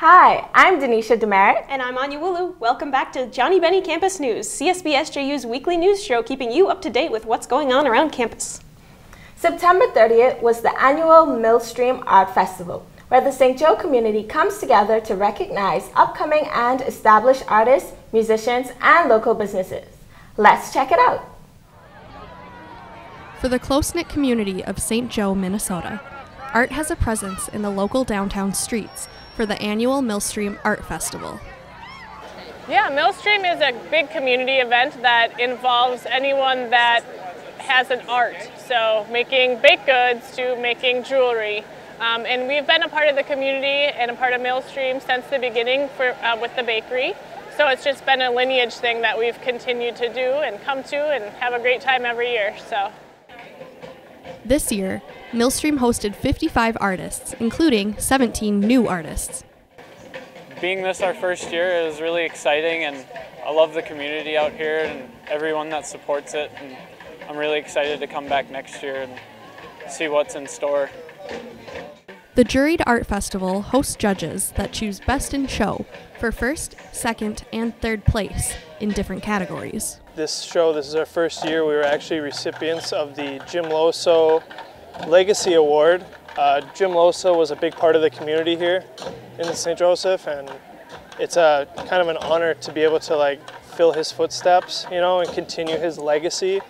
Hi, I'm Denisha Demerit. And I'm Anya Wulu. Welcome back to Johnnie Bennie Campus News, CSB-SJU's weekly news show keeping you up to date with what's going on around campus. September 30th was the annual Millstream Art Festival, where the St. Joe community comes together to recognize upcoming and established artists, musicians, and local businesses. Let's check it out. For the close-knit community of St. Joe, Minnesota, art has a presence in the local downtown streets for the annual Millstream Art Festival. Yeah, Millstream is a big community event that involves anyone that has an art, so making baked goods to making jewelry. And we've been a part of the community and a part of Millstream since the beginning with the bakery. So it's just been a lineage thing that we've continued to do and come to and have a great time every year. So. This year, Millstream hosted 55 artists, including 17 new artists. Being this our first year is really exciting, and I love the community out here and everyone that supports it. And I'm really excited to come back next year and see what's in store. The Juried Art Festival hosts judges that choose Best in Show for first, second, and third place in different categories. This is our first year. We were actually recipients of the Jim Loso Legacy Award. Jim Loso was a big part of the community here in St. Joseph, and it's a kind of an honor to be able to fill his footsteps, and continue his legacy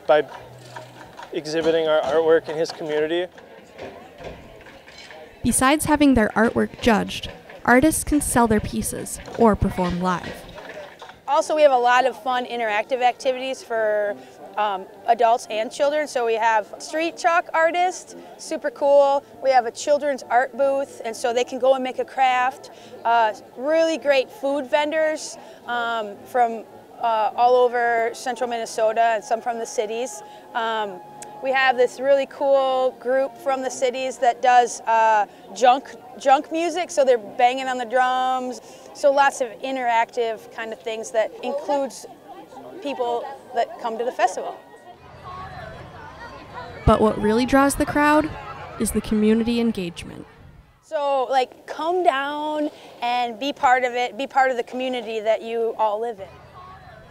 by exhibiting our artwork in his community. Besides having their artwork judged, artists can sell their pieces or perform live. Also, we have a lot of fun interactive activities for adults and children. So we have street chalk artists, super cool. We have a children's art booth, and so they can go and make a craft. Really great food vendors from all over central Minnesota and some from the cities. We have this really cool group from the cities that does junk music, so they're banging on the drums. So lots of interactive kind of things that includes people that come to the festival. But what really draws the crowd is the community engagement. So come down and be part of it, be part of the community that you all live in.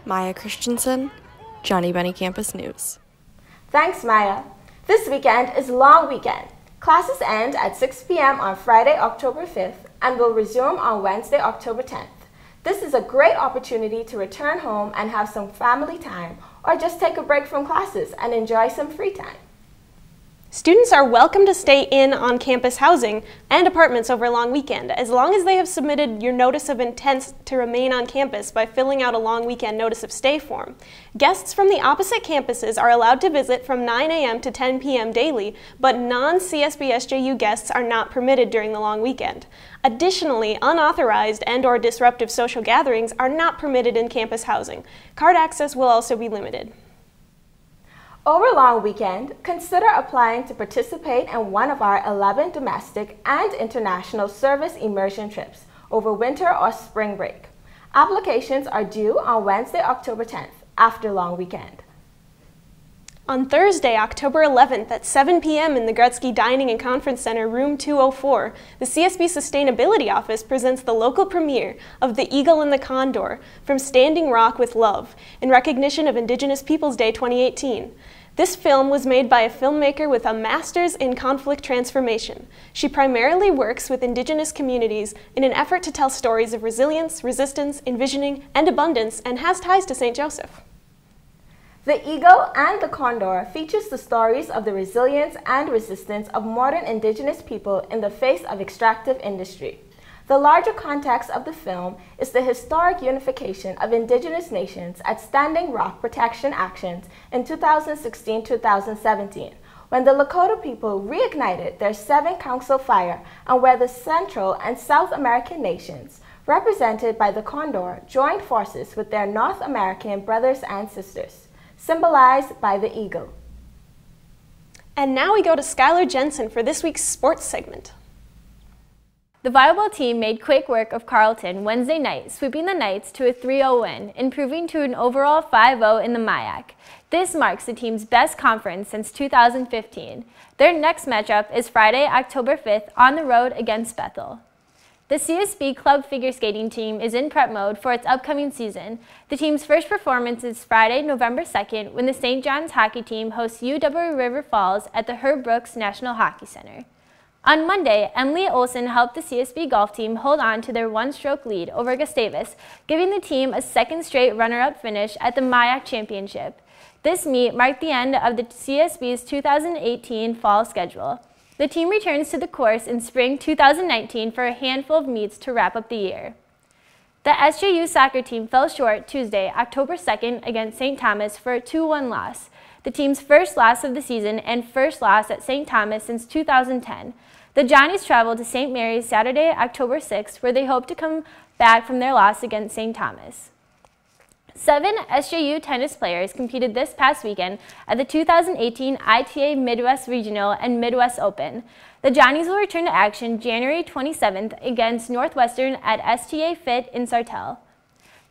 Maya Christensen, Johnnie Bennie Campus News. Thanks, Maya. This weekend is long weekend. Classes end at 6 p.m. on Friday, October 5th, and will resume on Wednesday, October 10th. This is a great opportunity to return home and have some family time, or just take a break from classes and enjoy some free time. Students are welcome to stay in on campus housing and apartments over a long weekend, as long as they have submitted your notice of intent to remain on campus by filling out a long weekend notice of stay form. Guests from the opposite campuses are allowed to visit from 9 a.m. to 10 p.m. daily, but non-CSB-SJU guests are not permitted during the long weekend. Additionally, unauthorized and/or disruptive social gatherings are not permitted in campus housing. Card access will also be limited. Over a long weekend, consider applying to participate in one of our 11 domestic and international service immersion trips over winter or spring break. Applications are due on Wednesday, October 10th, after long weekend. On Thursday, October 11th at 7 p.m. in the Gretzky Dining and Conference Center, room 204, the CSB Sustainability Office presents the local premiere of The Eagle and the Condor, From Standing Rock with Love, in recognition of Indigenous Peoples Day 2018. This film was made by a filmmaker with a master's in conflict transformation. She primarily works with Indigenous communities in an effort to tell stories of resilience, resistance, envisioning, and abundance, and has ties to St. Joseph. The Eagle and the Condor features the stories of the resilience and resistance of modern Indigenous people in the face of extractive industry. The larger context of the film is the historic unification of Indigenous nations at Standing Rock protection actions in 2016-2017, when the Lakota people reignited their 7-council fire and where the Central and South American nations, represented by the Condor, joined forces with their North American brothers and sisters, symbolized by the eagle. And now we go to Skylar Jensen for this week's sports segment. The volleyball team made quick work of Carleton Wednesday night, sweeping the Knights to a 3-0 win, improving to an overall 5-0 in the MIAC. This marks the team's best conference since 2015. Their next matchup is Friday, October 5th on the road against Bethel. The CSB Club Figure Skating team is in prep mode for its upcoming season. The team's first performance is Friday, November 2nd, when the St. John's hockey team hosts UW River Falls at the Herb Brooks National Hockey Center. On Monday, Emily Olsen helped the CSB golf team hold on to their one-stroke lead over Gustavus, giving the team a second straight runner-up finish at the MIAC Championship. This meet marked the end of the CSB's 2018 fall schedule. The team returns to the course in spring 2019 for a handful of meets to wrap up the year. The SJU soccer team fell short Tuesday, October 2nd against St. Thomas for a 2-1 loss, the team's first loss of the season and first loss at St. Thomas since 2010. The Johnnies traveled to St. Mary's Saturday, October 6th, where they hope to come back from their loss against St. Thomas. 7 SJU tennis players competed this past weekend at the 2018 ITA Midwest Regional and Midwest Open. The Johnnies will return to action January 27th against Northwestern at STA Fit in Sartell.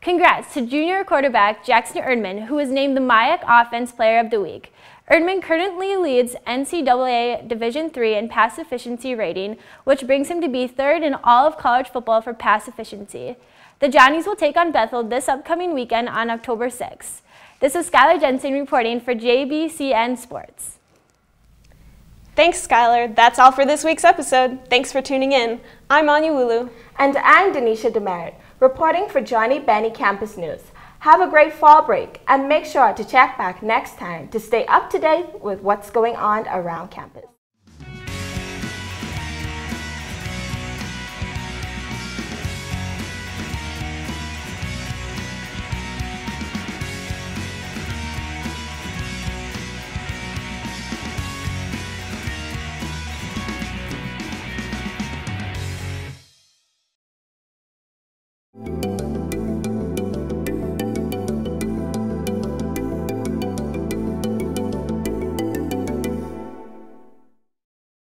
Congrats to junior quarterback Jackson Erdman, who was named the MIAC Offense Player of the Week. Erdman currently leads NCAA Division III in pass efficiency rating, which brings him to be 3rd in all of college football for pass efficiency. The Johnnies will take on Bethel this upcoming weekend on October 6th. This is Skylar Jensen reporting for JBCN Sports. Thanks, Skylar. That's all for this week's episode. Thanks for tuning in. I'm Anya Wulu. And I'm Denisha Demerit, reporting for Johnnie Bennie Campus News. Have a great fall break, and make sure to check back next time to stay up to date with what's going on around campus.